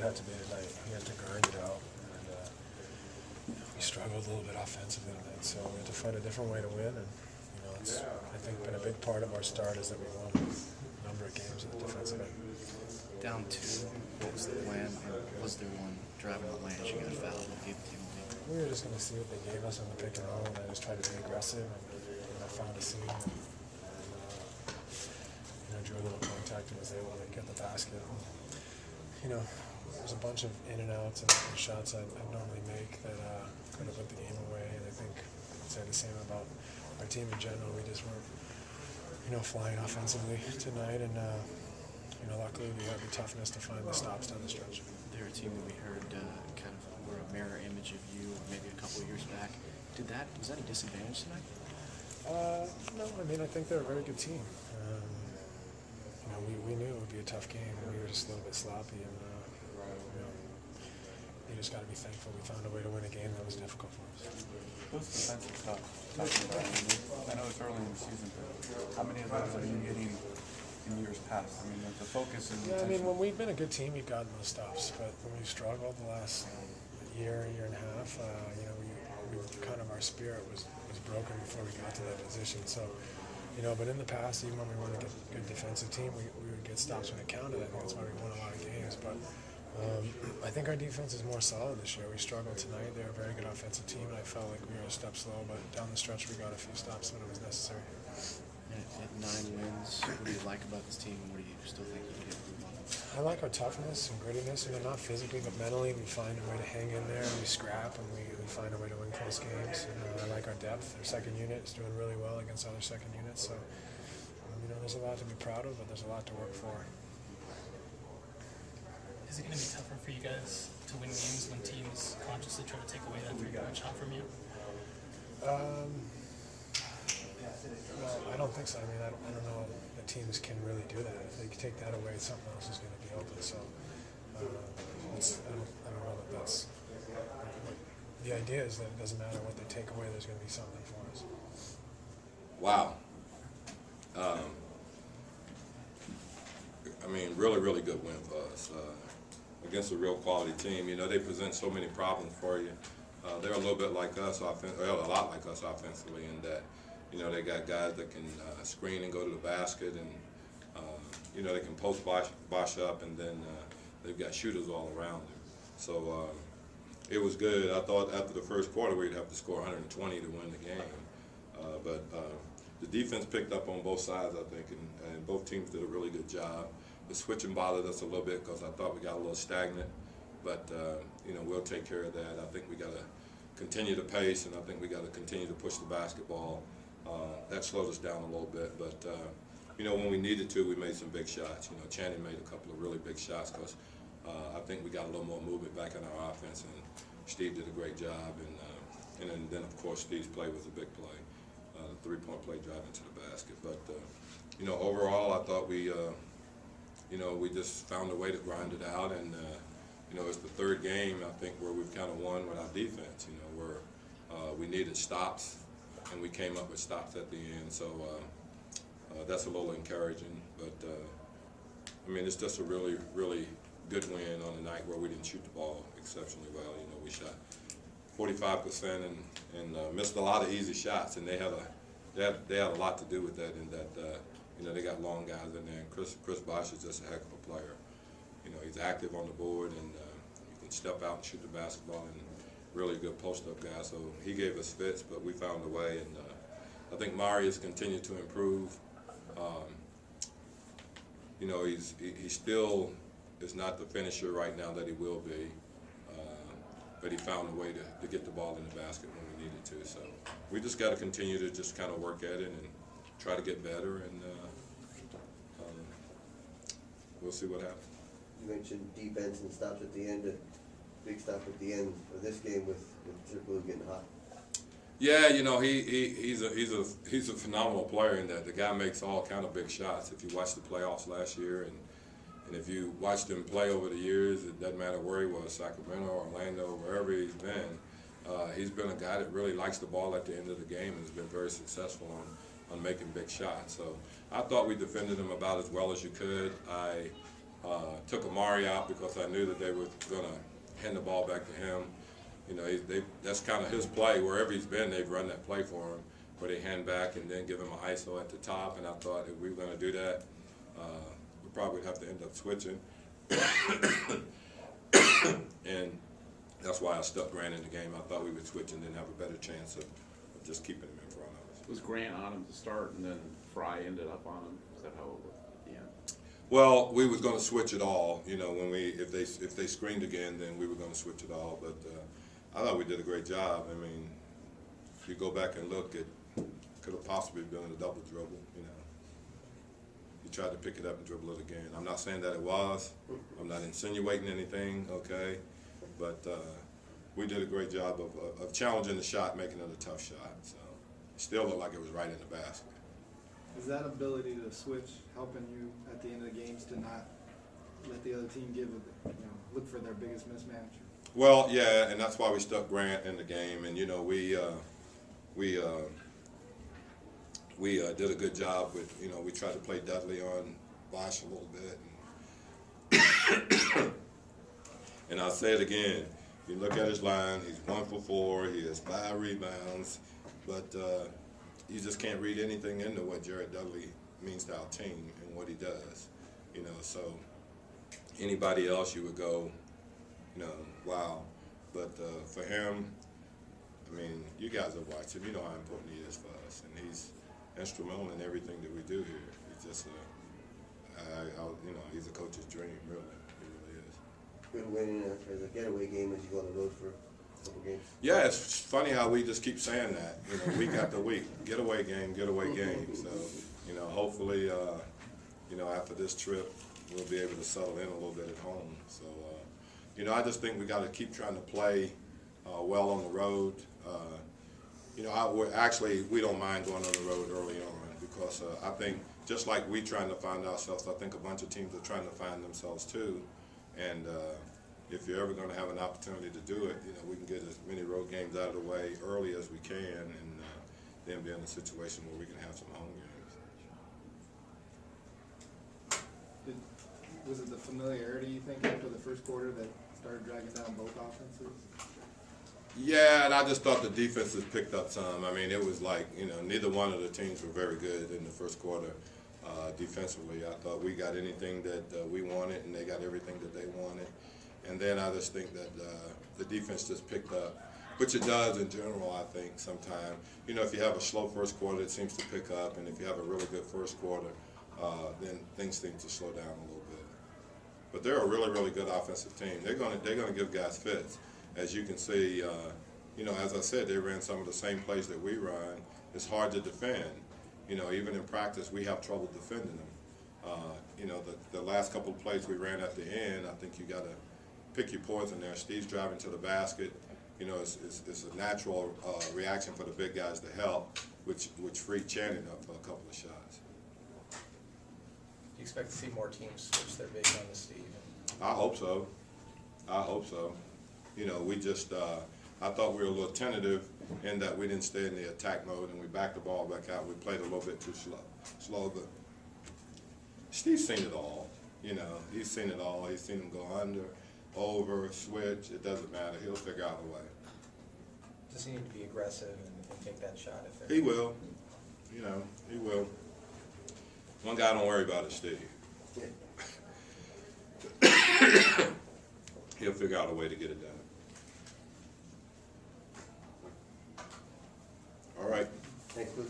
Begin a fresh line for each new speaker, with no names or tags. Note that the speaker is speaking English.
had to be tonight. We had to grind it out, and we struggled a little bit offensively tonight. So we had to find a different way to win, and it's I think been a big part of our start is that we won a number of games at the defensive end.
Down 2, what was the plan? And was there one driving the lane? You got fouled and gave the team a lead?
We were just going to see what they gave us on the pick and roll, and I just tried to be aggressive, and I found a seam, and drew a little contact and was able to get the basket. There's a bunch of in and outs and shots I normally make that could have put the game away, and I think I'd say the same about our team in general. We just weren't, flying offensively tonight, and luckily we had the toughness to find the stops down the stretch.
They're a team that we heard kind of were a mirror image of you, or maybe a couple of years back. Was that a disadvantage tonight?
No, I think they're a very good team. We knew it would be a tough game. We were just a little bit sloppy, and you just got to be thankful we found a way to win a game that was difficult for us.
Those defensive stuff, I know it's early in the season, but how many of those are you getting in years past? The focus is.
Yeah, when we've been a good team, we've gotten those stops, but when we've struggled the last year and a half, we kind of our spirit was broken before we got to that position. So. But in the past, even when we weren't a good defensive team, we would get stops when it counted. I think that's why we won a lot of games. But I think our defense is more solid this year. We struggled tonight. They're a very good offensive team, and I felt like we were a step slow. But down the stretch, we got a few stops when it was necessary.
At 9 wins, what do you like about this team? What do you still think you can improve on?
I like our toughness and grittiness. Not physically, but mentally. We find a way to hang in there. We scrap, and we find a way to win close games. And I like our depth. Our second unit is doing really well against other second units. So, there's a lot to be proud of, but there's a lot to work for.
Is it going to be tougher for you guys to win games when teams consciously try to take away that three-point shot from you?
Well, I don't think so. I don't know that teams can really do that. If they take that away, something else is going to be open. So I don't know that that's. The idea is that it doesn't matter what they take away. There's going to be something for us.
Wow. Really, really good win for us against a real quality team. They present so many problems for you. They're a little bit like us, a lot like us offensively, in that they got guys that can screen and go to the basket, and they can post bosh up, and then they've got shooters all around them. So it was good. I thought after the first quarter we'd have to score 120 to win the game, but the defense picked up on both sides, I think, and both teams did a really good job. The switching bothered us a little bit because I thought we got a little stagnant, but we'll take care of that. I think we got to continue the pace, and I think we got to continue to push the basketball. That slowed us down a little bit, but when we needed to, we made some big shots. Channing made a couple of really big shots because I think we got a little more movement back in our offense, and Steve did a great job, and then of course Steve's play was a big play. The three-point play driving to the basket. But, overall, I thought we just found a way to grind it out. And, it's the third game, I think, where we've kind of won with our defense, where we needed stops, and we came up with stops at the end. So that's a little encouraging. But, it's just a really, really good win on the night where we didn't shoot the ball exceptionally well. We shot 45% and missed a lot of easy shots, and they had a lot to do with that. In that they got long guys in there. And Chris Bosh is just a heck of a player. He's active on the board, and he can step out and shoot the basketball, and really a good post-up guy. So he gave us fits, but we found a way. And I think Mari has continued to improve. He still is not the finisher right now that he will be. But he found a way to get the ball in the basket when we needed to. So we just got to continue to just kind of work at it and try to get better, and we'll see what happens.
You mentioned defense and stops at the end, a big stop at the end of this game with Triple getting hot.
Yeah, he's a phenomenal player in that. The guy makes all kind of big shots. If you watch the playoffs last year, and if you watched him play over the years, it doesn't matter where he was, Sacramento, Orlando, wherever he's been a guy that really likes the ball at the end of the game and has been very successful on making big shots. So I thought we defended him about as well as you could. Took Amari out because I knew that they were going to hand the ball back to him. You know, that's kind of his play. Wherever he's been, they've run that play for him, where they hand back and then give him an ISO at the top. And I thought if we were going to do that, we probably would have to end up switching. And that's why I stuck Grant in the game. I thought we would switch and then have a better chance of just keeping him in front of us.
Was Grant on him to start, and then Fry ended up on him? Is that how it worked at the end?
Well, we was going to switch it all. You know, when if they screened again, then we were going to switch it all. But I thought we did a great job. I mean, if you go back and look, it could have possibly been a double dribble. You know, he tried to pick it up and dribble it again. I'm not saying that it was. I'm not insinuating anything. Okay, but we did a great job of challenging the shot, making it a tough shot. So it still looked like it was right in the basket.
Is that ability to switch helping you at the end of the games to not let the other team look for their biggest mismatch?
Well, yeah, and that's why we stuck Grant in the game, and you know we did a good job with, you know, we tried to play Dudley on Bosch a little bit, and I'll say it again. You look at his line; he's 1 for 4. He has 5 rebounds, but you just can't read anything into what Jared Dudley means to our team and what he does. You know, so anybody else you would go, you know, wow. But for him, I mean, you guys have watched him. You know how important he is for us, and he's instrumental in everything that we do here. He's just you know, he's a coach's dream, really. He really is.
Good win as a getaway game as you go on the road for a couple games.
Yeah, it's funny how we just keep saying that, you know, week after week, getaway game. So, you know, hopefully, you know, after this trip, we'll be able to settle in a little bit at home. So, you know, I just think we got to keep trying to play well on the road. You know, we don't mind going on the road early on because I think just like we trying to find ourselves, I think a bunch of teams are trying to find themselves too. And if you're ever going to have an opportunity to do it, you know, we can get as many road games out of the way early as we can, and then be in a situation where we can have some home games.
Was it the familiarity, you think, after the first quarter that started dragging down both offenses?
Yeah, and I just thought the defenses picked up some. I mean, it was like, you know, neither one of the teams were very good in the first quarter defensively. I thought we got anything that we wanted, and they got everything that they wanted. And then I just think that the defense just picked up, which it does in general, I think, sometimes. You know, if you have a slow first quarter, it seems to pick up, and if you have a really good first quarter, then things seem to slow down a little bit. But they're a really, really good offensive team. They're gonna give guys fits. As you can see, you know, as I said, they ran some of the same plays that we run. It's hard to defend. You know, even in practice, we have trouble defending them. You know, the last couple of plays we ran at the end, I think you got to pick your poison there. Steve's driving to the basket. You know, it's a natural reaction for the big guys to help, which freed Channing up for a couple of shots.
Do you expect to see more teams switch their bigs on to Steve?
I hope so. I hope so. You know, we just, I thought we were a little tentative in that we didn't stay in the attack mode and we backed the ball back out. We played a little bit too slow, but Steve's seen it all. You know, he's seen it all. He's seen them go under, over, switch. It doesn't matter. He'll figure out a way.
Does he need to be aggressive and take that shot if
He will. You know, he will. One guy don't worry about it, Steve. He'll figure out a way to get it done. All right.
Thanks, Coach.